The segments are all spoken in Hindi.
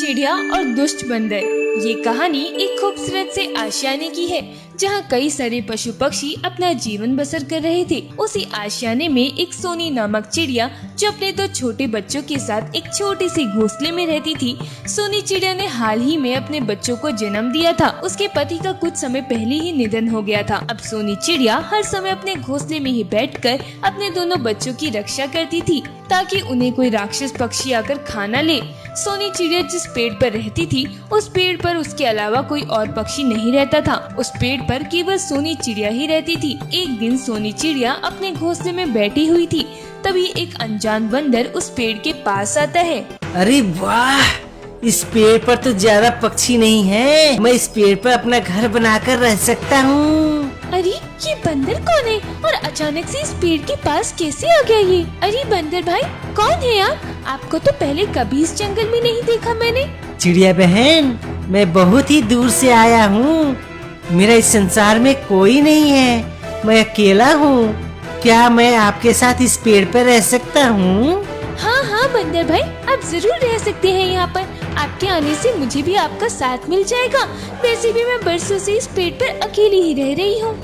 चिड़िया और दुष्ट बंदर। ये कहानी एक खूबसूरत से आशियाने की है जहाँ कई सारे पशु पक्षी अपना जीवन बसर कर रहे थे। उसी आशियाने में एक सोनी नामक चिड़िया जो अपने दो छोटे बच्चों के साथ एक छोटे से घोंसले में रहती थी। सोनी चिड़िया ने हाल ही में अपने बच्चों को जन्म दिया था। उसके पति का कुछ समय पहले ही निधन हो गया था। अब सोनी चिड़िया हर समय अपने घोंसले में ही बैठकर अपने दोनों बच्चों की रक्षा करती थी ताकि उन्हें कोई राक्षस पक्षी आकर खा न ले। सोनी चिड़िया जिस पेड़ पर रहती थी उस पेड़ पर उसके अलावा कोई और पक्षी नहीं रहता था। उस पेड़ पर केवल सोनी चिड़िया ही रहती थी। एक दिन सोनी चिड़िया अपने घोंसले में बैठी हुई थी, तभी एक अनजान बंदर उस पेड़ के पास आता है। अरे वाह, इस पेड़ पर तो ज्यादा पक्षी नहीं है, मैं इस पेड़ पर अपना घर बनाकर रह सकता हूँ। अरे ये बंदर कौन है और अचानक से इस पेड़ के पास कैसे आ गया ये? अरे बंदर भाई कौन है यार? आपको तो पहले कभी इस जंगल में नहीं देखा मैंने। चिड़िया बहन, मैं बहुत ही दूर से आया हूँ। मेरा इस संसार में कोई नहीं है, मैं अकेला हूँ। क्या मैं आपके साथ इस पेड़ पर रह सकता हूँ? हाँ हाँ बंदर भाई, आप जरूर रह सकते हैं यहाँ पर। आपके आने से मुझे भी आपका साथ मिल जाएगा। वैसे भी मैं बरसों से इस पेड़ पर अकेली ही रह रही हूँ।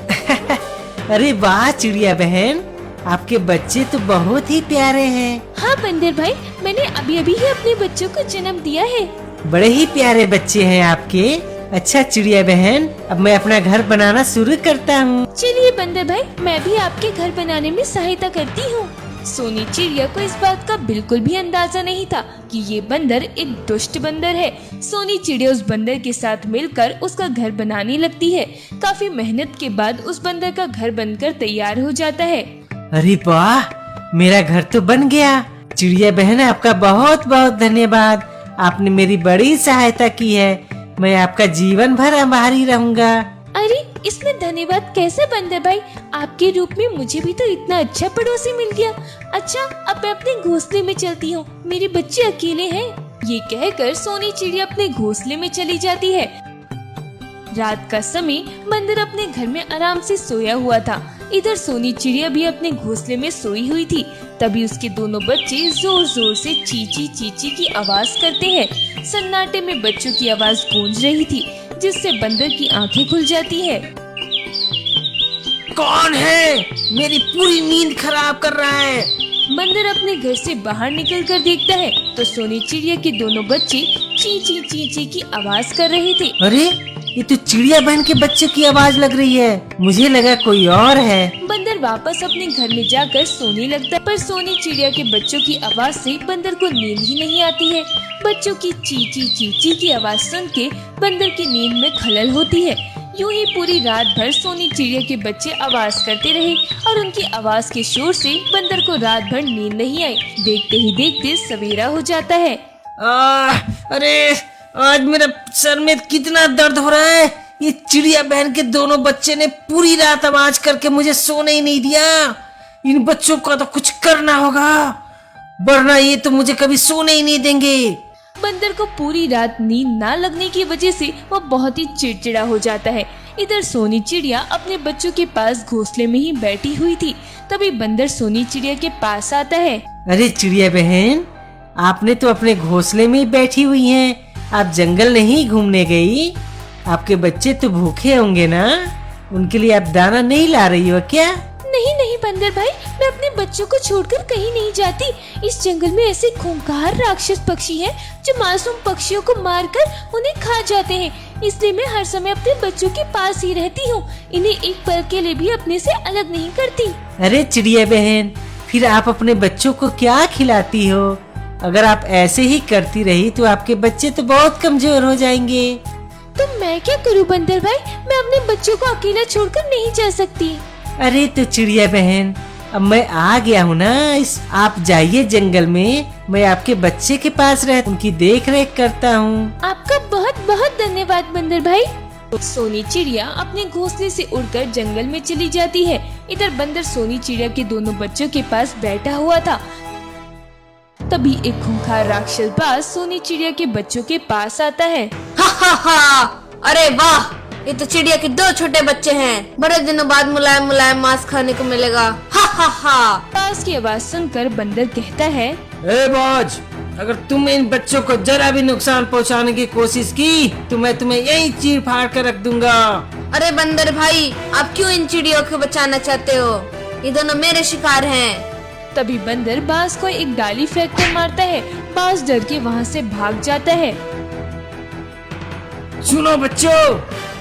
अरे वाह चिड़िया बहन, आपके बच्चे तो बहुत ही प्यारे हैं। हाँ बंदर भाई, मैंने अभी अभी ही अपने बच्चों को जन्म दिया है। बड़े ही प्यारे बच्चे हैं आपके। अच्छा चिड़िया बहन, अब मैं अपना घर बनाना शुरू करता हूँ। चलिए बंदर भाई, मैं भी आपके घर बनाने में सहायता करती हूँ। सोनी चिड़िया को इस बात का बिल्कुल भी अंदाजा नहीं था कि ये बंदर एक दुष्ट बंदर है। सोनी चिड़िया उस बंदर के साथ मिलकर उसका घर बनाने लगती है। काफी मेहनत के बाद उस बंदर का घर बनकर तैयार हो जाता है। अरे वाह, मेरा घर तो बन गया। चिड़िया बहन, आपका बहुत बहुत धन्यवाद। आपने मेरी बड़ी सहायता की है। मैं आपका जीवन भर आभारी रहूंगा। अरे इसमें धन्यवाद कैसे बंदर भाई? आपके रूप में मुझे भी तो इतना अच्छा पड़ोसी मिल गया। अच्छा अब मैं अपने घोंसले में चलती हूँ, मेरे बच्चे अकेले हैं। ये कहकर सोनी चिड़िया अपने घोंसले में चली जाती है। रात का समय बंदर अपने घर में आराम से सोया हुआ था। इधर सोनी चिड़िया भी अपने घोंसले में सोई हुई थी। तभी उसके दोनों बच्चे जोर जोर से चींची चींची की आवाज करते हैं। सन्नाटे में बच्चों की आवाज गूंज रही थी, जिससे बंदर की आंखें खुल जाती है। कौन है? मेरी पूरी नींद खराब कर रहा है। बंदर अपने घर से बाहर निकल कर देखता है तो सोनी चिड़िया के दोनों बच्चे चींची चींची की आवाज कर रहे थे। अरे ये तो चिड़िया बहन के बच्चे की आवाज लग रही है, मुझे लगा कोई और है। बंदर वापस अपने घर में जाकर सोने लगता है, पर सोनी चिड़िया के बच्चों की आवाज से बंदर को नींद ही नहीं आती है। बच्चों की चींची चींची की आवाज सुन के बंदर की नींद में खलल होती है। यूं ही पूरी रात भर सोनी चिड़िया के बच्चे आवाज करते रहे और उनकी आवाज के शोर से बंदर को रात भर नींद नहीं आई। देखते ही देखते सवेरा हो जाता है। अरे आज मेरा सर में कितना दर्द हो रहा है। ये चिड़िया बहन के दोनों बच्चे ने पूरी रात आवाज करके मुझे सोने ही नहीं दिया। इन बच्चों का तो कुछ करना होगा, वरना ये तो मुझे कभी सोने ही नहीं देंगे। बंदर को पूरी रात नींद ना लगने की वजह से वह बहुत ही चिड़चिड़ा हो जाता है। इधर सोनी चिड़िया अपने बच्चों के पास घोंसले में ही बैठी हुई थी। तभी बंदर सोनी चिड़िया के पास आता है। अरे चिड़िया बहन, आपने तो अपने घोंसले में ही बैठी हुई हैं, आप जंगल नहीं घूमने गई? आपके बच्चे तो भूखे होंगे ना, उनके लिए आप दाना नहीं ला रही हो क्या? नहीं नहीं बंदर भाई, मैं अपने बच्चों को छोड़कर कहीं नहीं जाती। इस जंगल में ऐसे खूंखार राक्षस पक्षी हैं जो मासूम पक्षियों को मारकर उन्हें खा जाते हैं। इसलिए मैं हर समय अपने बच्चों के पास ही रहती हूँ, इन्हें एक पल के लिए भी अपने से अलग नहीं करती। अरे चिड़िया बहन, फिर आप अपने बच्चों को क्या खिलाती हो? अगर आप ऐसे ही करती रही तो आपके बच्चे तो बहुत कमजोर हो जाएंगे। तो मैं क्या करूँ बंदर भाई? मैं अपने बच्चों को अकेला छोड़कर नहीं जा सकती। अरे तो चिड़िया बहन, अब मैं आ गया हूँ ना, आप जाइए जंगल में, मैं आपके बच्चे के पास रह उनकी देख रेख करता हूँ। आपका बहुत बहुत धन्यवाद बंदर भाई। सोनी चिड़िया अपने घोंसले से उड़कर जंगल में चली जाती है। इधर बंदर सोनी चिड़िया के दोनों बच्चों के पास बैठा हुआ था। तभी एक खूंखार राक्षस बाज सोनी चिड़िया के बच्चों के पास आता है। हा हा हा, अरे वाह, ये तो चिड़िया के दो छोटे बच्चे हैं। बड़े दिनों बाद मुलायम मुलायम मांस खाने को मिलेगा। हा हा हा। बाज की आवाज सुनकर बंदर कहता है, ए बाज, अगर तुमने इन बच्चों को जरा भी नुकसान पहुंचाने की कोशिश की तो मैं तुम्हें यहीं चीर फाड़ कर रख दूंगा। अरे बंदर भाई, आप क्यों इन चिड़ियों को बचाना चाहते हो? ये दोनों मेरे शिकार हैं। तभी बंदर बाज को एक डाली फेंक कर मारता है। बाज डर के वहाँ से भाग जाता है। सुनो बच्चों,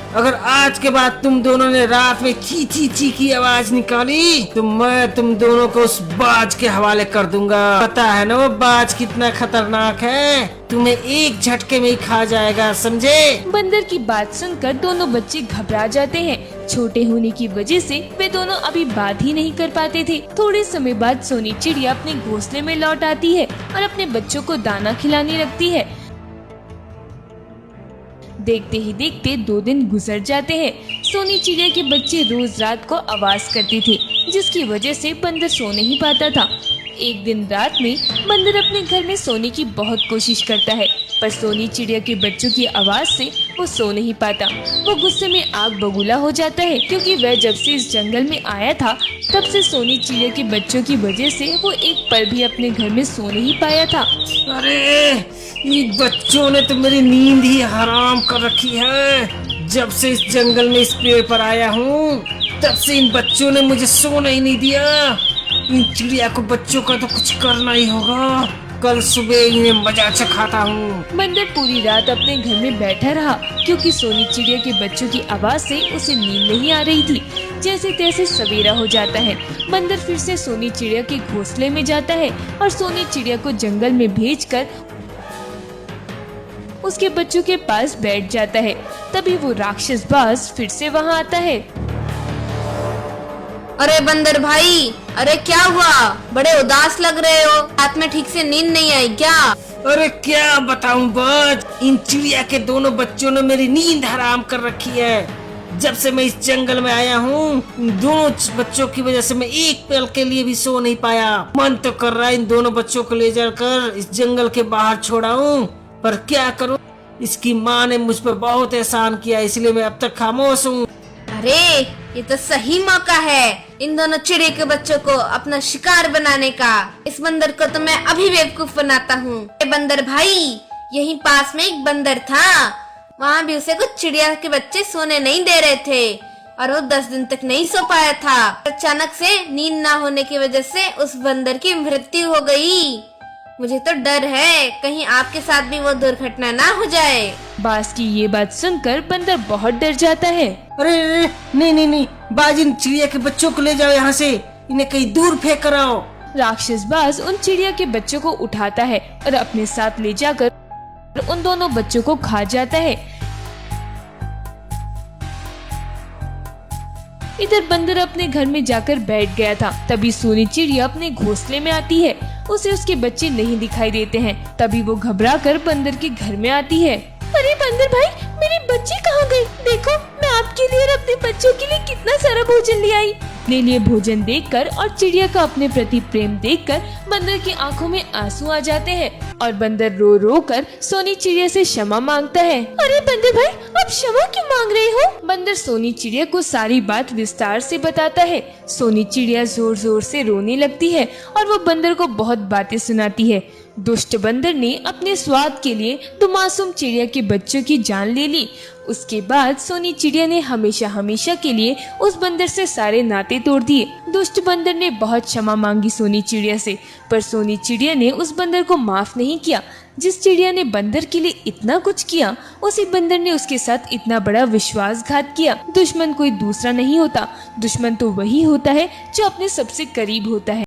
अगर आज के बाद तुम दोनों ने रात में ची ची ची की आवाज निकाली तो मैं तुम दोनों को उस बाज के हवाले कर दूंगा। पता है ना वो बाज कितना खतरनाक है, तुम्हें एक झटके में ही खा जाएगा, समझे? बंदर की बात सुनकर दोनों बच्चे घबरा जाते हैं। छोटे होने की वजह से वे दोनों अभी बात ही नहीं कर पाते थे। थोड़े समय बाद सोनी चिड़िया अपने घोंसले में लौट आती है और अपने बच्चों को दाना खिलाने लगती है। देखते ही देखते 2 दिन गुजर जाते हैं। सोनी चिड़िया के बच्चे रोज रात को आवाज करती थी, जिसकी वजह से बंदर सो नहीं पाता था। एक दिन रात में बंदर अपने घर में सोने की बहुत कोशिश करता है, पर सोनी चिड़िया के बच्चों की आवाज से वो सो नहीं पाता। वो गुस्से में आग बबूला हो जाता है, क्योंकि वह जब से इस जंगल में आया था तब से सोनी चिड़िया के बच्चों की वजह से वो एक पल भी अपने घर में सो नहीं पाया था। अरे इन बच्चों ने तो मेरी नींद ही हराम कर रखी है। जब से इस जंगल में इस पेड़ पर आया हूँ तब से इन बच्चों ने मुझे सोने ही नहीं दिया। इन चिड़िया को बच्चों का तो कुछ करना ही होगा। कल सुबह इन्हें मजा चखाता हूँ। बंदर पूरी रात अपने घर में बैठा रहा, क्योंकि सोनी चिड़िया के बच्चों की आवाज से उसे नींद नहीं आ रही थी। जैसे तैसे सवेरा हो जाता है। बंदर फिर से सोनी चिड़िया के घोंसले में जाता है और सोनी चिड़िया को जंगल में भेजकर उसके बच्चों के पास बैठ जाता है। तभी वो राक्षस बाज फिर से वहाँ आता है। अरे बंदर भाई, अरे क्या हुआ? बड़े उदास लग रहे हो। रात में ठीक से नींद नहीं आई क्या? अरे क्या बताऊं बाज, इन चिड़िया के दोनों बच्चों ने मेरी नींद हराम कर रखी है। जब से मैं इस जंगल में आया हूँ इन दोनों बच्चों की वजह से मैं एक पल के लिए भी सो नहीं पाया। मन तो कर रहा है इन दोनों बच्चों को ले जाकर इस जंगल के बाहर छोड़ाऊं, पर क्या करूं, इसकी माँ ने मुझ पर बहुत एहसान किया, इसलिए मैं अब तक खामोश हूँ। अरे ये तो सही मौका है इन दोनों चिड़िया के बच्चों को अपना शिकार बनाने का। इस बंदर को तो मैं अभी बेवकूफ बनाता हूँ। बंदर भाई, यहीं पास में एक बंदर था, वहाँ भी उसे कुछ चिड़िया के बच्चे सोने नहीं दे रहे थे और वो 10 दिन तक नहीं सो पाया था। अचानक से नींद ना होने की वजह से उस बंदर की मृत्यु हो गई। मुझे तो डर है कहीं आपके साथ भी वो दुर्घटना ना हो जाए। बाज की ये बात सुनकर बंदर बहुत डर जाता है। अरे नहीं नहीं नहीं, बाज इन चिड़िया के बच्चों को ले जाओ यहाँ से, इन्हें कहीं दूर फेंक कर आओ। राक्षस बाज उन चिड़िया के बच्चों को उठाता है और अपने साथ ले जाकर उन दोनों बच्चों को खा जाता है। इधर बंदर अपने घर में जाकर बैठ गया था। तभी सोनी चिड़िया अपने घोंसले में आती है। उसे उसके बच्चे नहीं दिखाई देते हैं। तभी वो घबरा कर बंदर के घर में आती है। अरे बंदर भाई, मेरे बच्चे कहाँ गए? देखो, मैं आपके लिए और अपने बच्चों के लिए कितना सारा भोजन ले आई। अपने लिए भोजन देखकर और चिड़िया का अपने प्रति प्रेम देखकर बंदर की आंखों में आंसू आ जाते हैं और बंदर रो रो कर सोनी चिड़िया से क्षमा मांगता है। अरे बंदर भाई, आप क्षमा क्यों मांग रहे हो? बंदर सोनी चिड़िया को सारी बात विस्तार से बताता है। सोनी चिड़िया जोर जोर से रोने लगती है और वो बंदर को बहुत बातें सुनाती है। दुष्ट बंदर ने अपने स्वाद के लिए तो मासूम चिड़िया के बच्चों की जान ले ली। उसके बाद सोनी चिड़िया ने हमेशा हमेशा के लिए उस बंदर से सारे नाते तोड़ दिए। दुष्ट बंदर ने बहुत क्षमा मांगी सोनी चिड़िया से, पर सोनी चिड़िया ने उस बंदर को माफ नहीं किया। जिस चिड़िया ने बंदर के लिए इतना कुछ किया, उसी बंदर ने उसके साथ इतना बड़ा विश्वासघात किया। दुश्मन कोई दूसरा नहीं होता, दुश्मन तो वही होता है जो अपने सबसे करीब होता है।